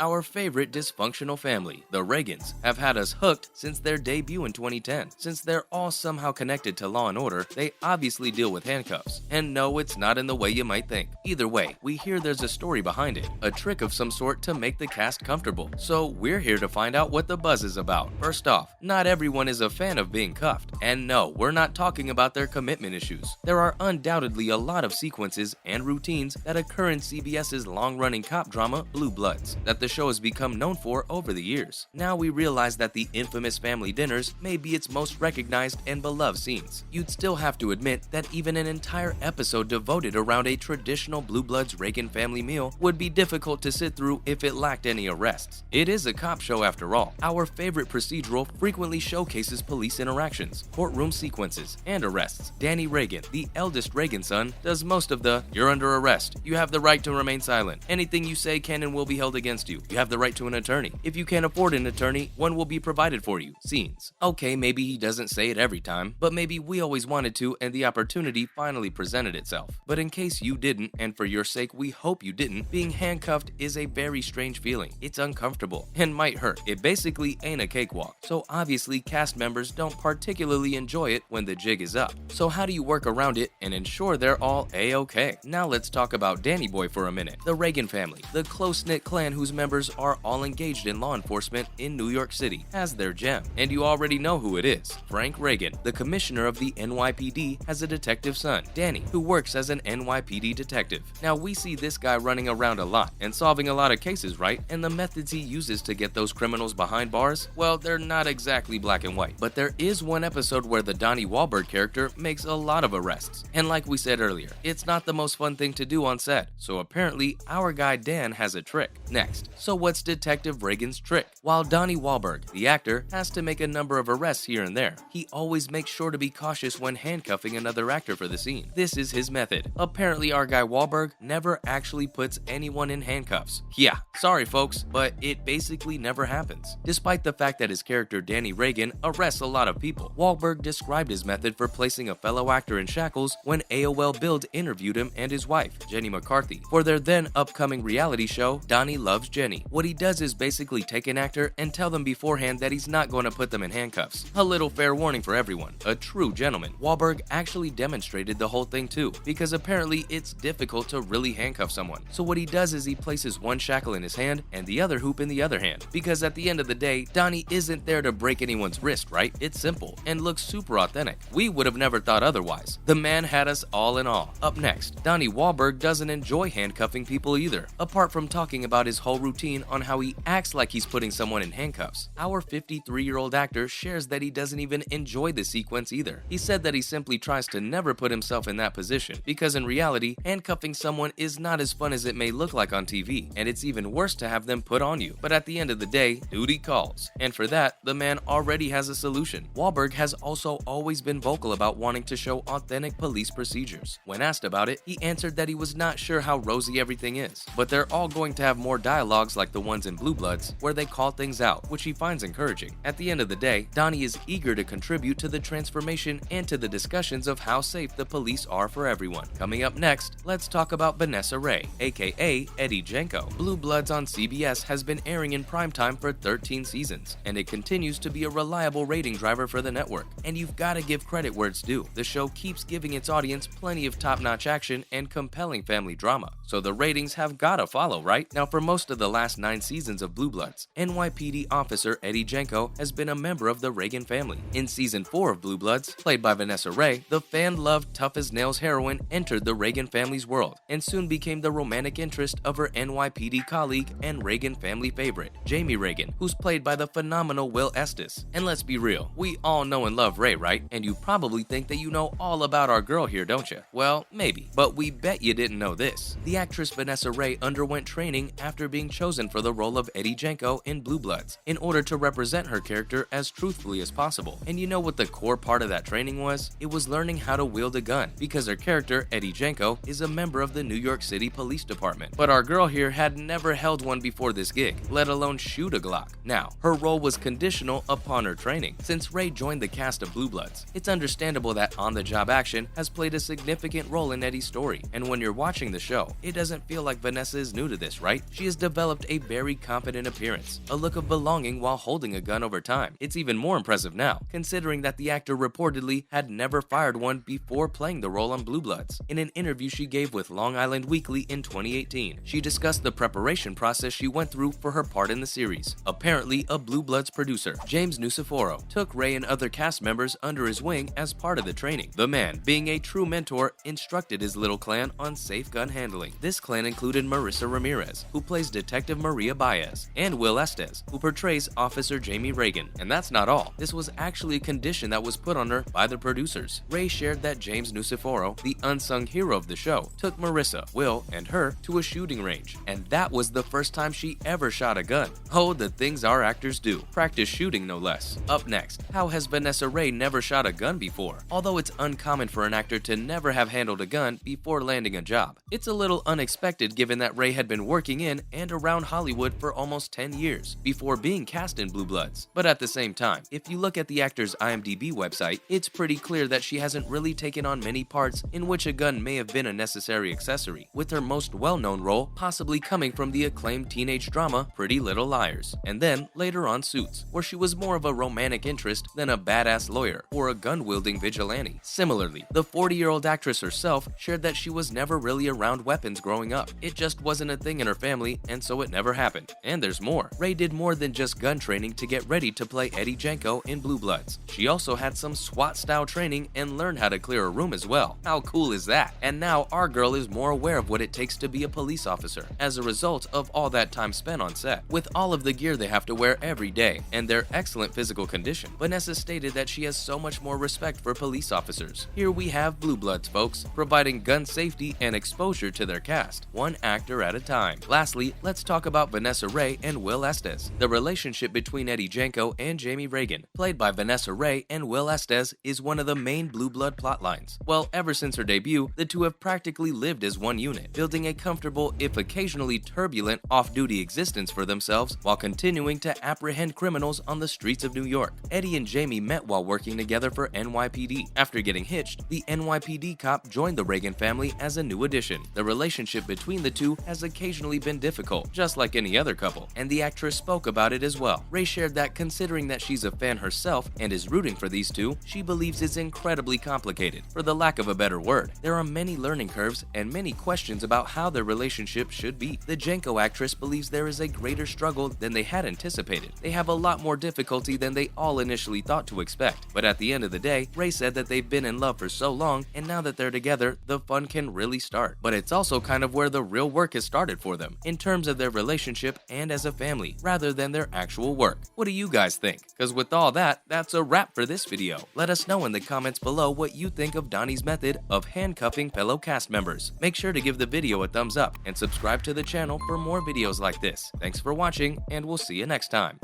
Our favorite dysfunctional family, the Reagans, have had us hooked since their debut in 2010. Since they're all somehow connected to Law & Order, they obviously deal with handcuffs. And no, it's not in the way you might think. Either way, we hear there's a story behind it, a trick of some sort to make the cast comfortable. So we're here to find out what the buzz is about. First off, not everyone is a fan of being cuffed. And no, we're not talking about their commitment issues. There are undoubtedly a lot of sequences and routines that occur in CBS's long-running cop drama, Blue Bloods, that the show has become known for over the years. Now we realize that the infamous family dinners may be its most recognized and beloved scenes. You'd still have to admit that even an entire episode devoted around a traditional Blue Bloods Reagan family meal would be difficult to sit through if it lacked any arrests. It is a cop show after all. Our favorite procedural frequently showcases police interactions, courtroom sequences, and arrests. Danny Reagan, the eldest Reagan son, does most of the "you're under arrest, you have the right to remain silent, anything you say can and will be held against you, you have the right to an attorney, if you can't afford an attorney, one will be provided for you" scenes. Okay, maybe he doesn't say it every time, but maybe we always wanted to and the opportunity finally presented itself. But in case you didn't, and for your sake we hope you didn't, being handcuffed is a very strange feeling. It's uncomfortable and might hurt. It basically ain't a cakewalk, so obviously cast members don't particularly enjoy it when the jig is up. So how do you work around it and ensure they're all a-okay? Now let's talk about Danny Boy for a minute. The Reagan family, the close-knit clan whose members are all engaged in law enforcement in New York City, has their gem. And you already know who it is. Frank Reagan, the commissioner of the NYPD, has a detective son, Danny, who works as an NYPD detective. Now we see this guy running around a lot and solving a lot of cases, right? And the methods he uses to get those criminals behind bars, well, they're not exactly black and white. But there is one episode where the Donnie Wahlberg character makes a lot of arrests. And like we said earlier, it's not the most fun thing to do on set, so apparently our guy Dan has a trick. Next, so what's Detective Reagan's trick? While Donnie Wahlberg, the actor, has to make a number of arrests here and there, he always makes sure to be cautious when handcuffing another actor for the scene. This is his method. Apparently our guy Wahlberg never actually puts anyone in handcuffs. Yeah, sorry folks, but it basically never happens. Despite the fact that his character Danny Reagan arrests a lot of people, Wahlberg described his method for placing a fellow actor in shackles when AOL Build interviewed him and his wife, Jenny McCarthy, for their then upcoming reality show, Donnie Loves Jenny. What he does is basically take an actor and tell them beforehand that he's not going to put them in handcuffs. A little fair warning for everyone. A true gentleman. Wahlberg actually demonstrated the whole thing too, because apparently it's difficult to really handcuff someone. So what he does is he places one shackle in his hand and the other hoop in the other hand, because at the end of the day, Donnie isn't there to break anyone's wrist, right? It's simple and looks super authentic. We would have never thought otherwise. The man had us all in awe. Up next, Donnie Wahlberg doesn't enjoy handcuffing people either, apart from talking about his whole routine on how he acts like he's putting someone in handcuffs. Our 53-year-old actor shares that he doesn't even enjoy the sequence either. He said that he simply tries to never put himself in that position, because in reality, handcuffing someone is not as fun as it may look like on TV, and it's even worse to have them put on you. But at the end of the day, duty calls. And for that, the man already has a solution. Wahlberg has also always been vocal about wanting to show authentic police procedures. When asked about it, he answered that he was not sure how rosy everything is, but they're all going to have more dialogues like the ones in Blue Bloods, where they call things out, which he finds encouraging. At the end of the day, Donnie is eager to contribute to the transformation and to the discussions of how safe the police are for everyone. Coming up next, let's talk about Vanessa Ray, aka Eddie Janko. Blue Bloods on CBS has been airing in primetime for 13 seasons, and it continues to be a reliable rating driver for the network. And you've got to give credit where it's due. The show keeps giving its audience plenty of top-notch action and compelling family drama, so the ratings have gotta follow, right? Now, for most of the last 9 seasons of Blue Bloods, NYPD officer Eddie Janko has been a member of the Reagan family. In season 4 of Blue Bloods, played by Vanessa Ray, the fan-loved tough-as-nails heroine entered the Reagan family's world and soon became the romantic interest of her NYPD colleague and Reagan family favorite, Jamie Reagan, who's played by the phenomenal Will Estes. And let's be real, we all know and love Ray, right? And you probably think that you know all about our girl here, don't you? Well, maybe, but we bet you didn't know this. The actress Vanessa Ray underwent training after being chosen for the role of Eddie Janko in Blue Bloods in order to represent her character as truthfully as possible. And you know what the core part of that training was? It was learning how to wield a gun, because her character, Eddie Janko, is a member of the New York City Police Department. But our girl here had never held one before this gig, let alone shoot a Glock. Now, her role was conditional upon her training. Since Ray joined the cast of Blue Bloods, it's understandable that on-the-job action has played a significant role in Eddie's story. And when you're watching the show, it doesn't feel like Vanessa is new to this, right? She has developed developed a very confident appearance, a look of belonging while holding a gun over time. It's even more impressive now, considering that the actor reportedly had never fired one before playing the role on Blue Bloods. In an interview she gave with Long Island Weekly in 2018, she discussed the preparation process she went through for her part in the series. Apparently, a Blue Bloods producer, James Nuciforo, took Ray and other cast members under his wing as part of the training. The man, being a true mentor, instructed his little clan on safe gun handling. This clan included Marissa Ramirez, who plays Detective Maria Baez, and Will Estes, who portrays Officer Jamie Reagan. And that's not all. This was actually a condition that was put on her by the producers. Ray shared that James Nuciforo, the unsung hero of the show, took Marissa, Will, and her to a shooting range, and that was the first time she ever shot a gun. Oh, the things our actors do. Practice shooting, no less. Up next, how has Vanessa Ray never shot a gun before? Although it's uncommon for an actor to never have handled a gun before landing a job, it's a little unexpected given that Ray had been working in and around Hollywood for almost 10 years before being cast in Blue Bloods. But at the same time, if you look at the actor's IMDb website, it's pretty clear that she hasn't really taken on many parts in which a gun may have been a necessary accessory, with her most well-known role possibly coming from the acclaimed teenage drama Pretty Little Liars, and then later on Suits, where she was more of a romantic interest than a badass lawyer or a gun-wielding vigilante. Similarly, the 40-year-old actress herself shared that she was never really around weapons growing up. It just wasn't a thing in her family, and so it never happened. And there's more. Ray did more than just gun training to get ready to play Eddie Janko in Blue Bloods. She also had some SWAT-style training and learned how to clear a room as well. How cool is that? And now our girl is more aware of what it takes to be a police officer as a result of all that time spent on set. With all of the gear they have to wear every day and their excellent physical condition, Vanessa stated that she has so much more respect for police officers. Here we have Blue Bloods, folks, providing gun safety and exposure to their cast, one actor at a time. Lastly, let's talk about Vanessa Ray and Will Estes. The relationship between Eddie Janko and Jamie Reagan, played by Vanessa Ray and Will Estes, is one of the main Blue Blood plotlines. Well, ever since her debut, the two have practically lived as one unit, building a comfortable, if occasionally turbulent, off-duty existence for themselves while continuing to apprehend criminals on the streets of New York. Eddie and Jamie met while working together for NYPD. After getting hitched, the NYPD cop joined the Reagan family as a new addition. The relationship between the two has occasionally been difficult, just like any other couple, and the actress spoke about it as well. Ray shared that considering that she's a fan herself and is rooting for these two, she believes it's incredibly complicated, for the lack of a better word. There are many learning curves and many questions about how their relationship should be. The Janko actress believes there is a greater struggle than they had anticipated. They have a lot more difficulty than they all initially thought to expect. But at the end of the day, Ray said that they've been in love for so long, and now that they're together, the fun can really start. But it's also kind of where the real work has started for them, in terms of their relationship and as a family, rather than their actual work. What do you guys think? Because with all that, that's a wrap for this video. Let us know in the comments below what you think of Donnie's method of handcuffing fellow cast members. Make sure to give the video a thumbs up and subscribe to the channel for more videos like this. Thanks for watching, and we'll see you next time.